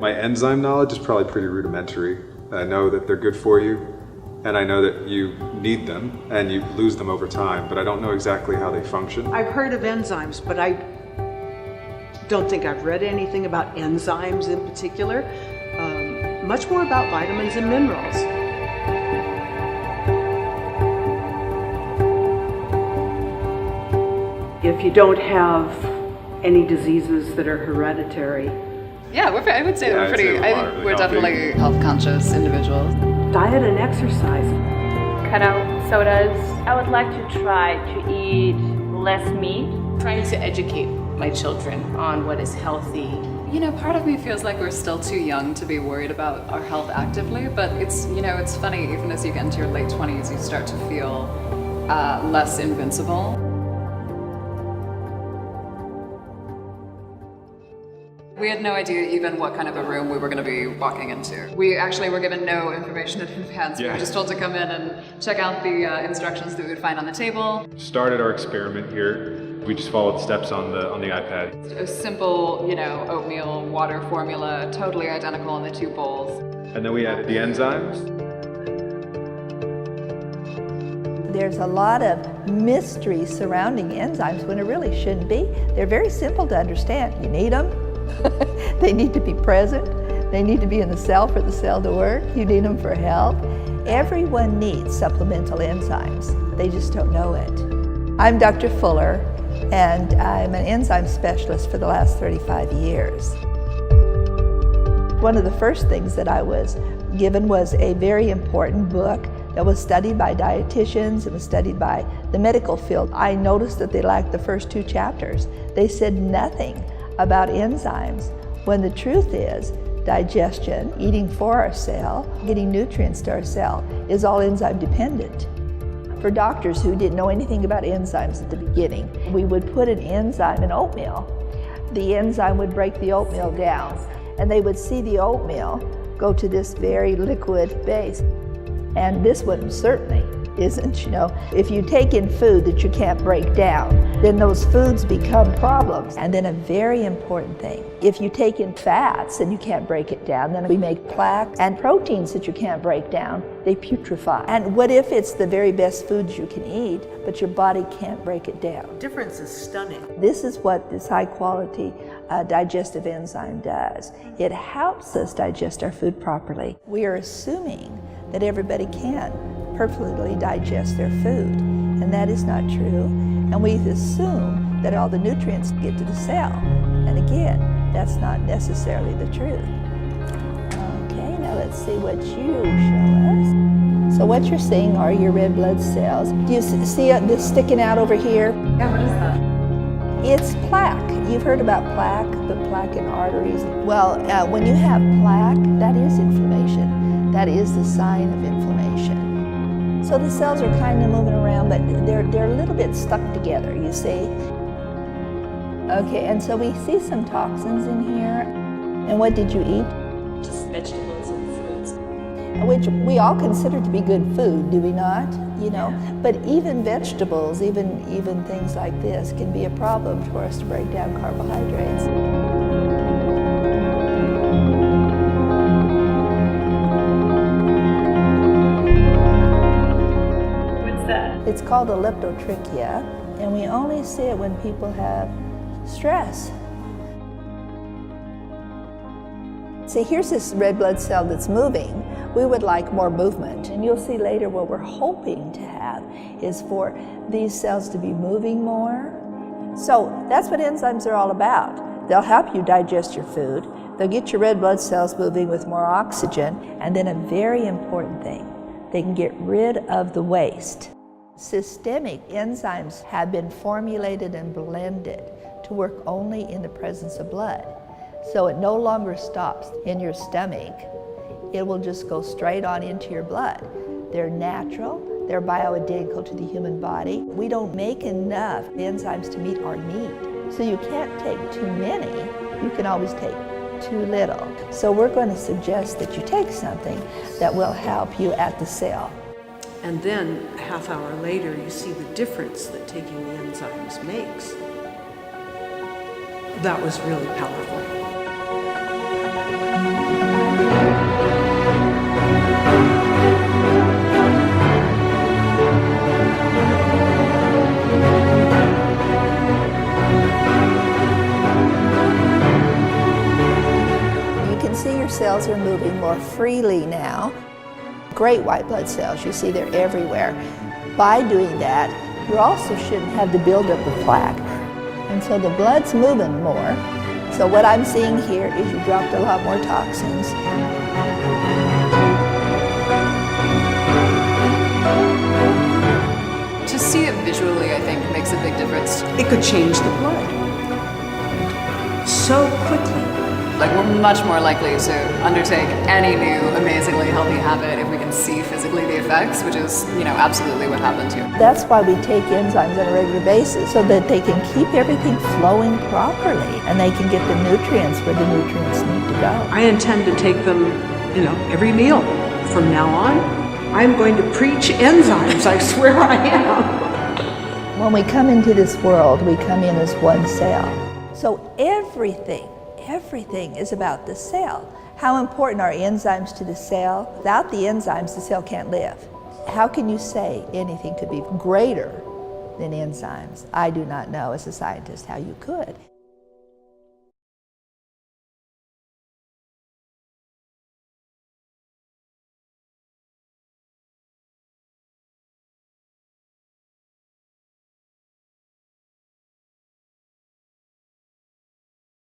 My enzyme knowledge is probably pretty rudimentary. I know that they're good for you, and I know that you need them, and you lose them over time, but I don't know exactly how they function. I've heard of enzymes, but I don't think I've read anything about enzymes in particular. Much more about vitamins and minerals. If you don't have any diseases that are hereditary. Yeah, I would say that we're pretty, I think we're definitely health conscious individuals. Diet and exercise. Cut out sodas. I would like to try to eat less meat. Trying to educate my children on what is healthy. You know, part of me feels like we're still too young to be worried about our health actively, but it's, you know, it's funny, even as you get into your late 20s, you start to feel less invincible. We had no idea even what kind of a room we were going to be walking into. We actually were given no information in advance. We were just told to come in and check out the instructions that we would find on the table. Started our experiment here. We just followed steps on the iPad. A simple, you know, oatmeal water formula, totally identical in the two bowls. And then we added the enzymes. There's a lot of mystery surrounding enzymes when it really shouldn't be. They're very simple to understand. You need them. They need to be present. They need to be in the cell for the cell to work. You need them for health. Everyone needs supplemental enzymes. They just don't know it. I'm Dr. Fuller, and I'm an enzyme specialist for the last 35 years. One of the first things that I was given was a very important book that was studied by dietitians. It was studied by the medical field. I noticed that they lacked the first 2 chapters. They said nothing about enzymes, when the truth is digestion, eating for our cell, getting nutrients to our cell, is all enzyme dependent. For doctors who didn't know anything about enzymes at the beginning, we would put an enzyme in oatmeal. The enzyme would break the oatmeal down, and they would see the oatmeal go to this very liquid base. And this one certainly isn't, you know. If you take in food that you can't break down, then those foods become problems. And then a very important thing, if you take in fats and you can't break it down, then we make plaques, and proteins that you can't break down, they putrefy. And what if it's the very best foods you can eat, but your body can't break it down? The difference is stunning. This is what this high quality digestive enzyme does. It helps us digest our food properly. We are assuming that everybody can perfectly digest their food, and that is not true. And we assume that all the nutrients get to the cell, and again, that's not necessarily the truth. Okay, now let's see what you show us. So what you're seeing are your red blood cells. Do you see this sticking out over here? Yeah, what is that? It's plaque. You've heard about plaque, the plaque in arteries. Well, when you have plaque, that is inflammation. That is the sign of inflammation. So the cells are kind of moving around, but they're a little bit stuck together, you see. Okay, and so we see some toxins in here. And what did you eat? Just vegetables and fruits. Which we all consider to be good food, do we not? You know, but even vegetables, even things like this can be a problem for us to break down carbohydrates. It's called a leptotrichia, and we only see it when people have stress. See, here's this red blood cell that's moving. We would like more movement, and you'll see later what we're hoping to have is for these cells to be moving more. So that's what enzymes are all about. They'll help you digest your food. They'll get your red blood cells moving with more oxygen, and then a very important thing, they can get rid of the waste. Systemic enzymes have been formulated and blended to work only in the presence of blood. So it no longer stops in your stomach. It will just go straight on into your blood. They're natural, they're bioidentical to the human body. We don't make enough enzymes to meet our need. So you can't take too many, you can always take too little. So we're going to suggest that you take something that will help you at the cell. And then a half hour later, you see the difference that taking the enzymes makes. That was really powerful. cells are moving more freely now. Great white blood cells, you see they're everywhere. By doing that, you also shouldn't have the buildup of plaque. And so the blood's moving more. So what I'm seeing here is you dropped a lot more toxins. To see it visually, I think, makes a big difference. It could change the blood so quickly. Like, we're much more likely to undertake any new amazingly healthy habit if we can see physically the effects, which is, absolutely what happened here. That's why we take enzymes on a regular basis, so that they can keep everything flowing properly and they can get the nutrients where the nutrients need to go. I intend to take them, every meal from now on. I'm going to preach enzymes, I swear I am. When we come into this world, we come in as one cell. So everything is about the cell. How important are enzymes to the cell? Without the enzymes, the cell can't live. How can you say anything could be greater than enzymes? I do not know as a scientist how you could.